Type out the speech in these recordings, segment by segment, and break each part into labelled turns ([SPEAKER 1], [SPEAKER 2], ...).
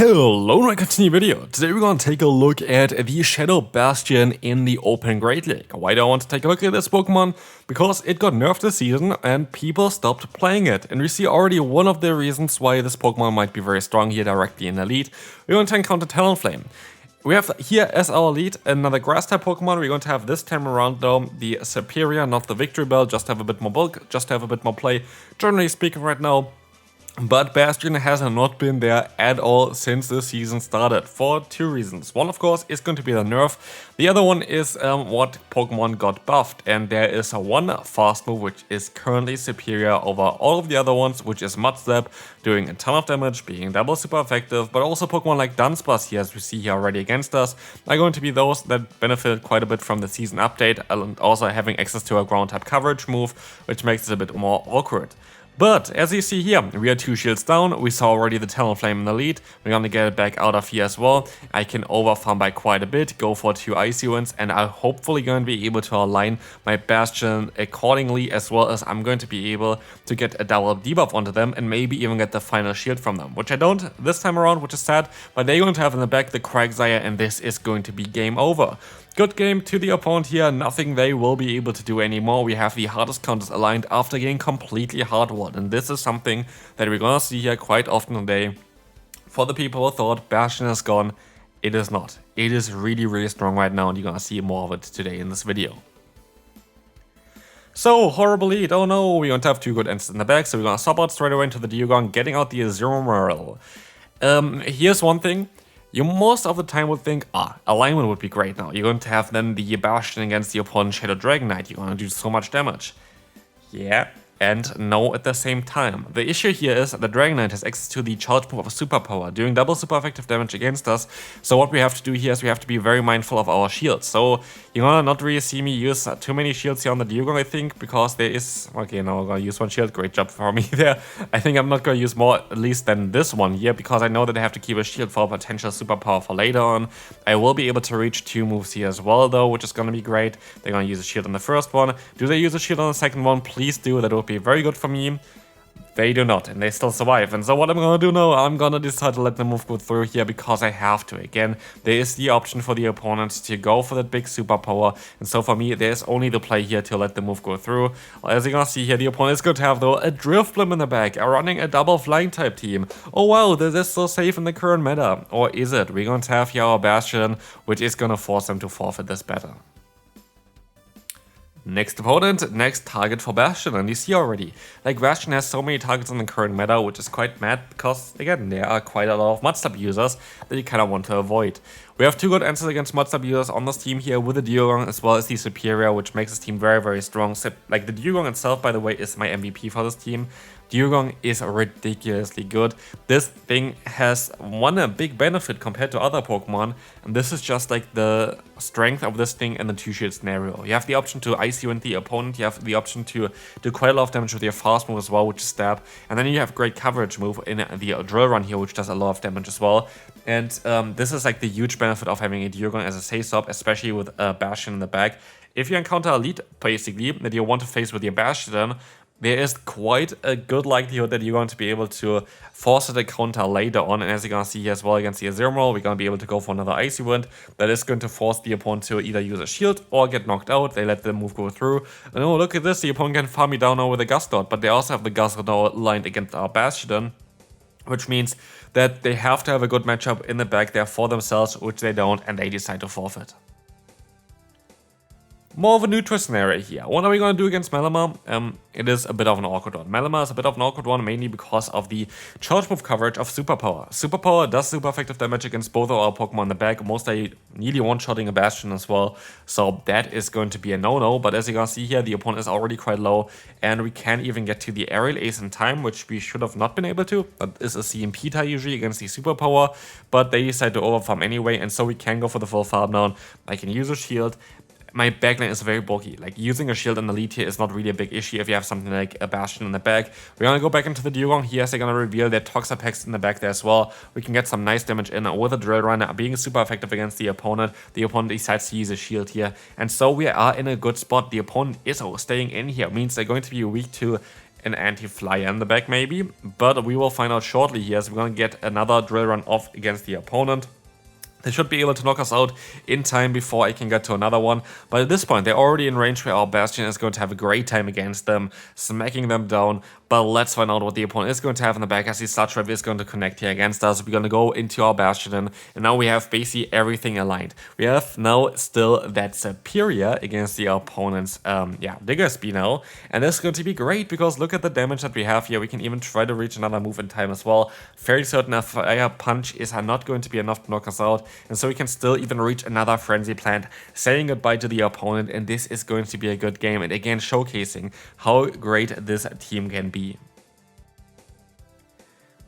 [SPEAKER 1] Hello, and welcome to a new video. Today we're going to take a look at the Shadow Bastion in the Open Great League. Why do I want to take a look at this Pokemon? Because it got nerfed this season and people stopped playing it. And we see already one of the reasons why this Pokemon might be very strong here directly in Elite. We're going to encounter Talonflame. We have here as our lead another Grass-type Pokemon. We're going to have this time around though the Superior, not the Victory Bell, just have a bit more bulk, just have a bit more play. Generally speaking right now. But Bastion has not been there at all since the season started, for two reasons. One, of course, is going to be the nerf. The other one is what Pokemon got buffed. And there is one fast move which is currently superior over all of the other ones, which is Mud Slap, doing a ton of damage, being double super effective. But also Pokemon like Dunsparce here, as we see here already against us, are going to be those that benefit quite a bit from the season update. And also having access to a ground type coverage move, which makes it a bit more awkward. But as you see here, we are 2 shields down. We saw already the Talonflame in the lead. We're gonna get it back out of here as well. I can overfarm by quite a bit, go for 2 Icy Winds, and I'm hopefully going to be able to align my Bastion accordingly, as well as I'm going to be able to get a double debuff onto them and maybe even get the final shield from them, which I don't this time around, which is sad, but they're going to have in the back the Quagsire, and this is going to be game over. Good game to the opponent here, nothing they will be able to do anymore. We have the hardest counters aligned after getting completely hard-won, and this is something that we're gonna see here quite often today. For the people who thought Bastion is gone, it is not. It is really strong right now, and you're gonna see more of it today in this video. So, horrible lead, oh no, we're going to have 2 good ends in the back, so we're gonna swap out straight away into the Dewgong, getting out the Zero Morale. Here's one thing. You most of the time would think, alignment would be great now. You're going to have then the Bastion against the opponent Shadow Dragonite. You're going to do so much damage. Yeah, and no at the same time. The issue here is that the Dragonite has access to the charge move of Superpower, doing double super effective damage against us. So what we have to do here is we have to be very mindful of our shields. So you're gonna not really see me use too many shields here on the Dewgong, I think, because there is... Okay, now I'm gonna use 1 shield. Great job for me there. I think I'm not gonna use more at least than this one here, because I know that I have to keep a shield for a potential superpower for later on. I will be able to reach 2 moves here as well though, which is gonna be great. They're gonna use a shield on the first one. Do they use a shield on the second one? Please do. That would be very good for me. They do not, and they still survive. And so what I'm gonna do now, I'm gonna decide to let the move go through here because I have to. Again, there is the option for the opponent to go for that big superpower, and so for me, there's only the play here to let the move go through. As you're gonna see here, the opponent is going to have though a Drifblim in the back, running a double flying type team. Oh wow, this is so safe in the current meta. Or is it? We're going to have here our Bastion, which is gonna force them to forfeit this battle. Next opponent, next target for Bastion, and you see already, like Bastion has so many targets in the current meta, which is quite mad, because again, there are quite a lot of Mud Slap users that you kind of want to avoid. We have 2 good answers against Mud Slap users on this team here with the Dewgong as well as the Superior, which makes this team very strong. Like the Dewgong itself, by the way, is my MVP for this team. Dewgong is ridiculously good. This thing has one big benefit compared to other Pokemon, and this is just like the strength of this thing in the 2-shield scenario. You have the option to Icy Wind the opponent, you have the option to do quite a lot of damage with your fast move as well, which is Stab, and then you have great coverage move in the Drill Run here, which does a lot of damage as well. And this is like the huge benefit of having a Dewgong as a safe swap, especially with a Bastion in the back. If you encounter a lead, basically, that you want to face with your Bastion, there is quite a good likelihood that you're going to be able to force it a counter later on. And as you're going to see here as well against the Azumarill, we're going to be able to go for another Icy Wind. That is going to force the opponent to either use a shield or get knocked out. They let the move go through. And oh, look at this. The opponent can farm me down now with a Gastrodon. But they also have the Gastrodon lined against our Bastion, which means that they have to have a good matchup in the back there for themselves, which they don't, and they decide to forfeit. More of a neutral scenario here. What are we going to do against Malamar? It is a bit of an awkward one. Malamar is a bit of an awkward one, mainly because of the charge move coverage of Superpower. Superpower does super effective damage against both of our Pokemon in the back, mostly nearly one-shotting a Bastion as well. So that is going to be a no-no, but as you can see here, the opponent is already quite low, and we can't even get to the Aerial Ace in time, which we should have not been able to. That is a CMP tie usually against the Superpower, but they decide to overfarm anyway, and so we can go for the full farm down. I can use a shield. My backline is very bulky. Like, using a shield in the lead here is not really a big issue if you have something like a Bastion in the back. We're gonna go back into the Dewgong here as they're gonna reveal their Toxapex in the back there as well. We can get some nice damage in with a Drill Runner being super effective against the opponent. The opponent decides to use a shield here. And so we are in a good spot. The opponent is staying in here. It means they're going to be weak to an anti-flyer in the back maybe, but we will find out shortly here, so we're gonna get another drill run off against the opponent. They should be able to knock us out in time before I can get to another one. But at this point, they're already in range where our Bastion is going to have a great time against them, smacking them down. But let's find out what the opponent is going to have in the back, as the Sludge Wave is going to connect here against us. We're going to go into our Bastion, and now we have basically everything aligned. We have now still that superior against the opponent's Digger Speed now. And this is going to be great, because look at the damage that we have here. We can even try to reach another move in time as well. Fairly certain a Fire Punch is not going to be enough to knock us out. And so we can still even reach another Frenzy Plant, saying goodbye to the opponent, and this is going to be a good game, and again showcasing how great this team can be.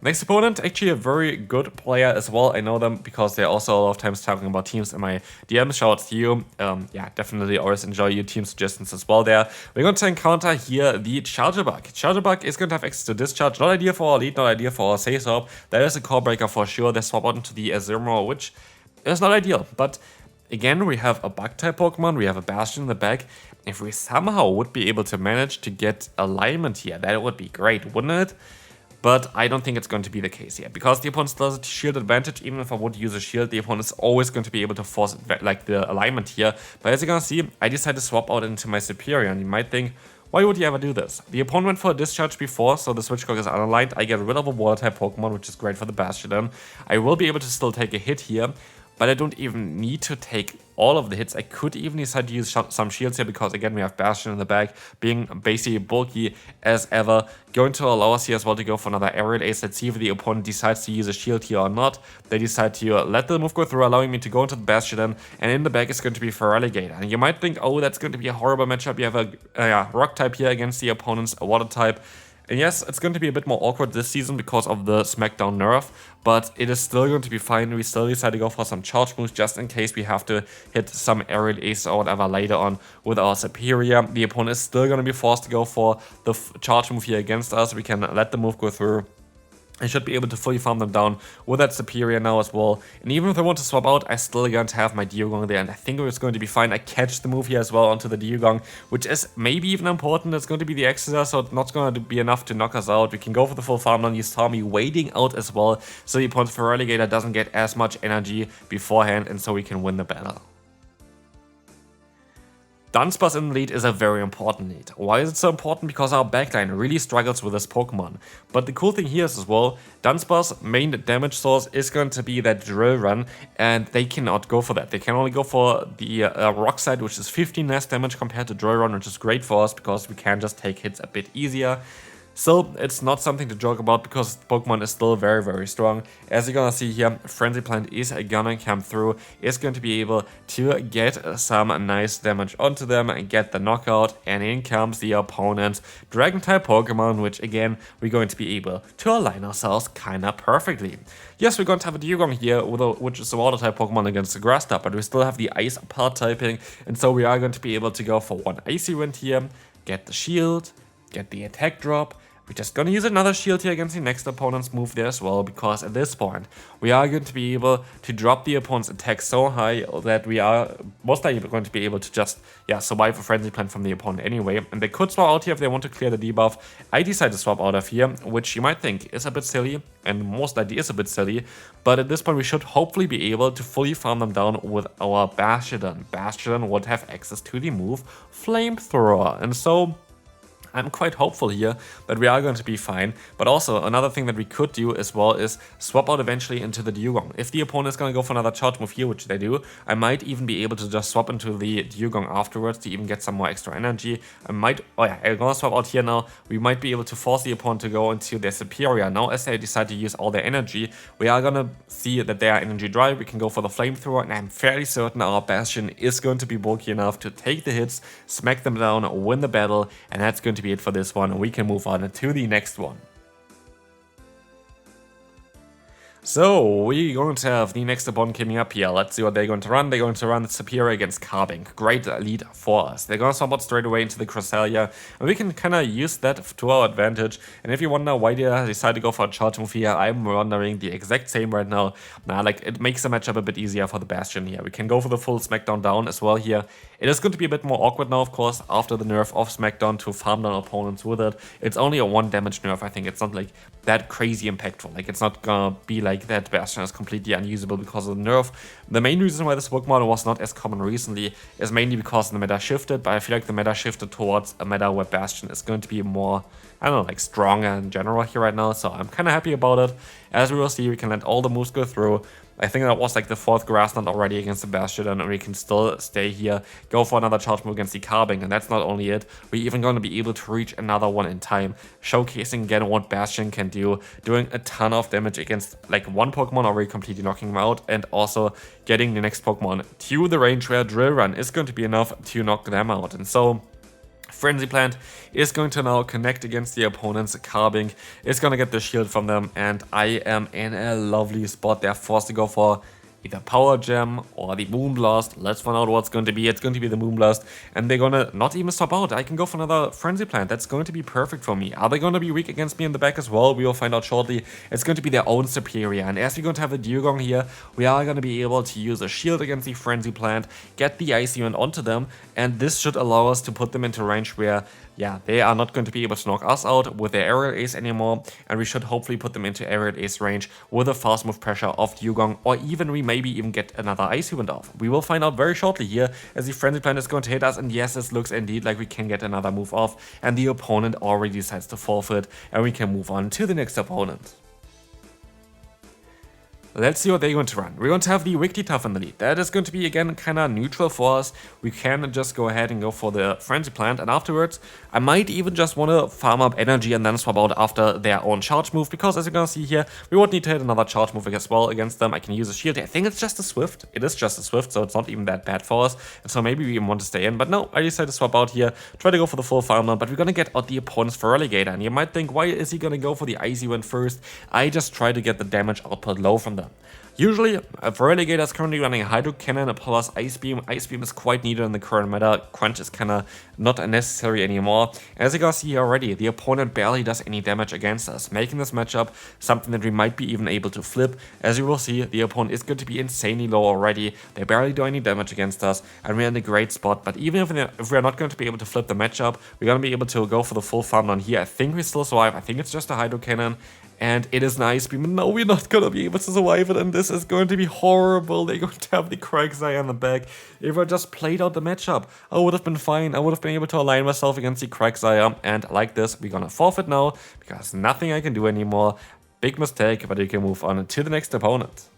[SPEAKER 1] Next opponent, actually a very good player as well. I know them because they're also a lot of times talking about teams in my DMs. Shout out to you. Yeah, definitely always enjoy your team suggestions as well there. We're going to encounter here the Charjabug. Charjabug is going to have access to Discharge. Not ideal for our lead, not ideal for our Say-Swap. That is a core breaker for sure. They swap out into the Azumarill, which is not ideal. But again, we have a Bug-type Pokemon. We have a Bastion in the back. If we somehow would be able to manage to get alignment here, that would be great, wouldn't it? But I don't think it's going to be the case here, because the opponent still has a shield advantage. Even if I would use a shield, the opponent is always going to be able to force like the alignment here. But as you're gonna see, I decided to swap out into my superior, and you might think, why would you ever do this? The opponent went for a Discharge before, so the Switchcock is unaligned. I get rid of a Water-type Pokemon, which is great for the Bastiodon. I will be able to still take a hit here, but I don't even need to take all of the hits. I could even decide to use some shields here, because again we have Bastion in the back, being basically bulky as ever, going to allow us here as well to go for another Aerial Ace. Let's see if the opponent decides to use a shield here or not. They decide to let the move go through, allowing me to go into the Bastiodon, and in the back is going to be Feraligatr. And you might think, oh, that's going to be a horrible matchup. You have a Rock type here against the opponent's Water type. And yes, it's going to be a bit more awkward this season because of the Smackdown nerf, but it is still going to be fine. We still decide to go for some charge moves just in case we have to hit some Aerial Ace or whatever later on with our superior. The opponent is still going to be forced to go for the charge move here against us. We can let the move go through. I should be able to fully farm them down with that superior now as well. And even if I want to swap out, I still going to have my Dewgong there, and I think it's going to be fine. I catch the move here as well onto the Dewgong, which is maybe even important. It's going to be the Exeter, so it's not going to be enough to knock us out. We can go for the full farm down. You saw me waiting out as well, so the opponent's Feraligatr doesn't get as much energy beforehand, and so we can win the battle. Dunsparce in the lead is a very important lead. Why is it so important? Because our backline really struggles with this Pokemon. But the cool thing here is as well, Dunsparce's main damage source is going to be that Drill Run, and they cannot go for that. They can only go for the Rock side, which is 15 less damage compared to Drill Run, which is great for us because we can just take hits a bit easier. So it's not something to joke about, because Pokemon is still very, very strong. As you're gonna see here, Frenzy Plant is gonna come through, is going to be able to get some nice damage onto them and get the knockout, and in comes the opponent's Dragon-type Pokemon, which again, we're going to be able to align ourselves kinda perfectly. Yes, we're going to have a Dewgong here, which is a Water-type Pokemon against the Grass type, but we still have the Ice Part typing, and so we are going to be able to go for one Icy Wind here, get the shield, get the attack drop. We're just gonna use another shield here against the next opponent's move there as well, because at this point, we are going to be able to drop the opponent's attack so high that we are most likely going to be able to just, survive a Frenzy Plant from the opponent anyway. And they could swap out here if they want to clear the debuff. I decided to swap out of here, which you might think is a bit silly, and most likely is a bit silly, but at this point we should hopefully be able to fully farm them down with our Bastiodon. Bastiodon would have access to the move Flamethrower, and so I'm quite hopeful here that we are going to be fine. But also, another thing that we could do as well is swap out eventually into the Dewgong. If the opponent is going to go for another charge move here, which they do, I might even be able to just swap into the Dewgong afterwards to even get some more extra energy. I'm going to swap out here now. We might be able to force the opponent to go into their superior. Now, as they decide to use all their energy, we are going to see that they are energy dry. We can go for the Flamethrower, and I'm fairly certain our Bastion is going to be bulky enough to take the hits, smack them down, win the battle, and that's going to be it for this one, and we can move on to the next one. So, we're going to have the next opponent coming up here. Let's see what they're going to run. They're going to run Superior against Carbink. Great lead for us. They're going to swap out straight away into the Cresselia, and we can kind of use that to our advantage. And if you wonder why they decided to go for a charge move here, I'm wondering the exact same right now. Like, it makes the matchup a bit easier for the Bastion here. We can go for the full Smackdown down as well here. It is going to be a bit more awkward now, of course, after the nerf of Smackdown to farm down opponents with it. It's only a 1 damage nerf, I think. It's not like that crazy impactful. Like, it's not gonna be like that Bastion is completely unusable because of the nerf. The main reason why this Pokemon was not as common recently is mainly because the meta shifted, but I feel like the meta shifted towards a meta where Bastion is going to be more, I don't know, like stronger in general here right now, so I'm kind of happy about it. As we will see, we can let all the moves go through. I think that was like the 4th Grass Knot already against the Bastiodon, and we can still stay here, go for another charge move against the Carbink, and that's not only it, we're even going to be able to reach another one in time, showcasing again what Bastion can do, doing a ton of damage against like one Pokemon, already completely knocking him out, and also getting the next Pokemon to the range where Drill Run is going to be enough to knock them out. And so Frenzy Plant is going to now connect against the opponent's Carbink, is going to get the shield from them, and I am in a lovely spot. They're forced to go for either Power Gem or the Moonblast. Let's find out what's going to be. It's going to be the Moonblast, and they're going to not even stop out. I can go for another Frenzy Plant. That's going to be perfect for me. Are they going to be weak against me in the back as well? We will find out shortly. It's going to be their own Superior, and as we're going to have the Dewgong here, we are going to be able to use a shield against the Frenzy Plant, get the Icy Wind onto them, and this should allow us to put them into range where, yeah, they are not going to be able to knock us out with their Aerial Ace anymore, and we should hopefully put them into Aerial Ace range with a fast move pressure of Dewgong, or even we maybe even get another Icy Wind off. We will find out very shortly here, as the Frenzy Plant is going to hit us, and yes, this looks indeed like we can get another move off, and the opponent already decides to forfeit, and we can move on to the next opponent. Let's see what they're going to run. We're going to have the Wigglytuff in the lead. That is going to be, again, kind of neutral for us. We can just go ahead and go for the Frenzy Plant, and afterwards, I might even just want to farm up energy and then swap out after their own charge move, because as you're going to see here, we won't need to hit another charge move as well against them. I can use a shield. I think it's just a Swift. It is just a Swift, so it's not even that bad for us, and so maybe we even want to stay in, but no, I decided to swap out here, try to go for the full farm down, but we're going to get out the opponent's Feraligatr, and you might think, why is he going to go for the Icy Wind first? I just try to get the damage output low from them. Usually, Feraligatr is currently running a Hydro Cannon plus Ice Beam. Ice Beam is quite needed in the current meta. Crunch is kinda not necessary anymore. As you guys see here already, the opponent barely does any damage against us, making this matchup something that we might be even able to flip. As you will see, the opponent is going to be insanely low already. They barely do any damage against us, and we're in a great spot. But even if we're not going to be able to flip the matchup, we're going to be able to go for the full farm down here. I think we still survive. I think it's just a Hydro Cannon. And it is an Ice Beam, and no, we're not gonna be able to survive it, and this is going to be horrible. They're going to have the Quagsire on the back. If I just played out the matchup, I would have been fine. I would have been able to align myself against the Quagsire, and like this, we're gonna forfeit now, because nothing I can do anymore. Big mistake, but you can move on to the next opponent.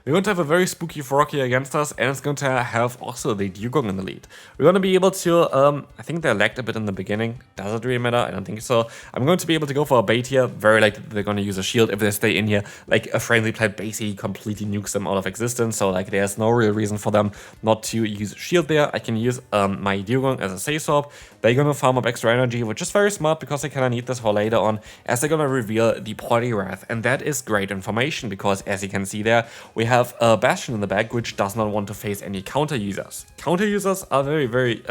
[SPEAKER 1] We're going to have a very spooky frog here against us, and it's going to have also the Dewgong in the lead. We're going to be able to, I think they lagged a bit in the beginning. Does it really matter? I don't think so. I'm going to be able to go for a bait here. Very likely they're going to use a shield if they stay in here. Like, a Frenzy Plant basically completely nukes them out of existence, so like there's no real reason for them not to use a shield there. I can use my Dewgong as a Say Swap. They're going to farm up extra energy, which is very smart because they kind of need this for later on, as they're going to reveal the Poliwrath. And that is great information because, as you can see there, we have a Bastion in the back, which does not want to face any counter users. Counter users are very, very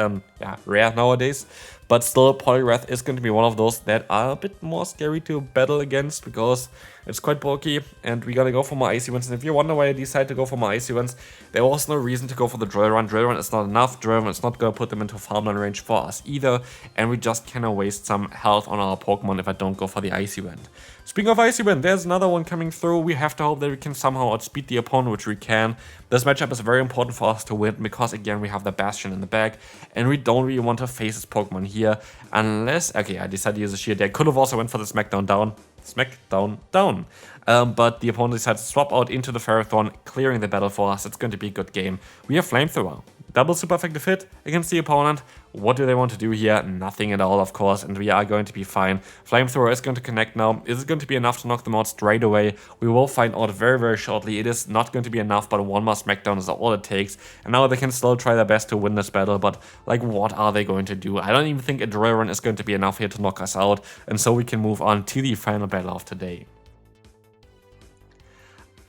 [SPEAKER 1] rare nowadays, but still Poliwrath is going to be one of those that are a bit more scary to battle against because it's quite bulky, and we gotta go for more Icy Winds. And if you wonder why I decided to go for more Icy Winds, there was no reason to go for the Drill Run. Drill Run is not enough. Drill Run is not gonna put them into farmland range for us either, and we just cannot waste some health on our Pokemon if I don't go for the Icy Wind. Speaking of Icy Wind, there's another one coming through. We have to hope that we can somehow outspeed the opponent, which we can. This matchup is very important for us to win because, again, we have the Bastion in the back, and we don't really want to face this Pokemon here unless... Okay, I decided to use a shield. I could have also went for the Smackdown down. Smackdown down. But the opponent decided to swap out into the Ferrothorn, clearing the battle for us. It's going to be a good game. We have Flamethrower. Double super effective hit against the opponent. What do they want to do here? Nothing at all, of course, and we are going to be fine. Flamethrower is going to connect now. Is it going to be enough to knock them out straight away? We will find out very, very shortly. It is not going to be enough, but one more Smackdown is all it takes. And now they can still try their best to win this battle, but like, what are they going to do? I don't even think a Drill Run is going to be enough here to knock us out, and so we can move on to the final battle of today.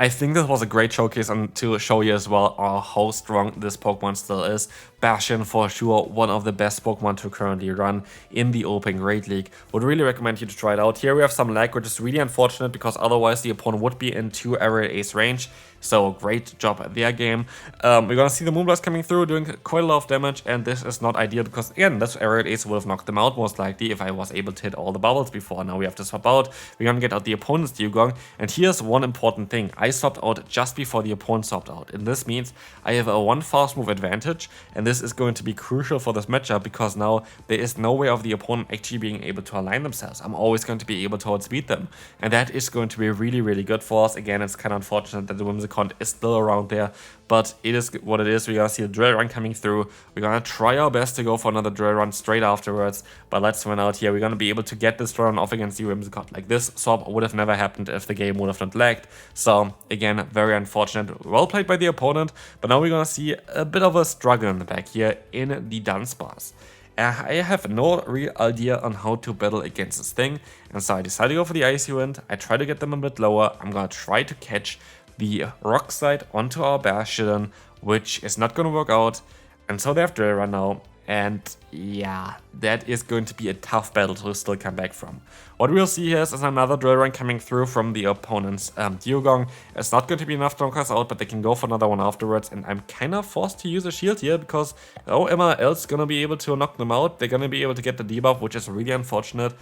[SPEAKER 1] I think this was a great showcase and to show you as well how strong this Pokemon still is. Bastion for sure, one of the best Pokemon to currently run in the Open Great League. Would really recommend you to try it out. Here we have some lag, which is really unfortunate because otherwise the opponent would be in 2 Aerial Ace range. So great job at their game. We're gonna see the Moonblast coming through, doing quite a lot of damage, and this is not ideal because again, this Aerial Ace would have knocked them out most likely if I was able to hit all the bubbles before. Now we have to swap out. We're gonna get out the opponent's Dewgong, and here's one important thing. I swapped out just before the opponent swapped out, and this means I have a 1 fast move advantage, and this is going to be crucial for this matchup because now there is no way of the opponent actually being able to align themselves. I'm always going to be able to outspeed them, and that is going to be really, really good for us. Again, it's kind of unfortunate that the Whimsicott is still around there, but it is what it is. We're gonna see a Drill Run coming through. We're gonna try our best to go for another Drill Run straight afterwards, but let's run out here. We're gonna be able to get this Drill Run off against the Whimsicott. Like, this swap would have never happened if the game would have not lagged. So again, very unfortunate. Well played by the opponent, but now we're gonna see a bit of a struggle in the back here in the Dunsparce. I have no real idea on how to battle against this thing, and so I decided to go for the Icy Wind. I try to get them a bit lower. I'm gonna try to catch the Rock Slide onto our Bastiodon, which is not gonna work out, and so they have Drill Run now. And yeah, that is going to be a tough battle to still come back from. What we'll see here is another Drill Run coming through from the opponent's Dewgong. It's not going to be enough to knock us out, but they can go for another one afterwards. And I'm kind of forced to use a shield here because no Emma else going to be able to knock them out. They're going to be able to get the debuff, which is really unfortunate.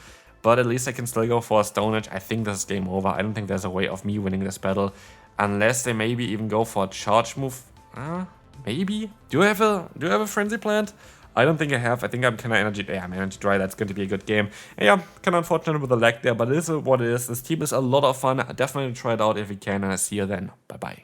[SPEAKER 1] But at least I can still go for a Stone Edge. I think this is game over. I don't think there's a way of me winning this battle. Unless they maybe even go for a charge move. Maybe? Do I have a Frenzy Plant? I don't think I have. I think I'm kind of I'm energy dry. That's going to be a good game. And yeah, kind of unfortunate with the lag there, but it is what it is. This team is a lot of fun. Definitely try it out if you can, and I see you then. Bye bye.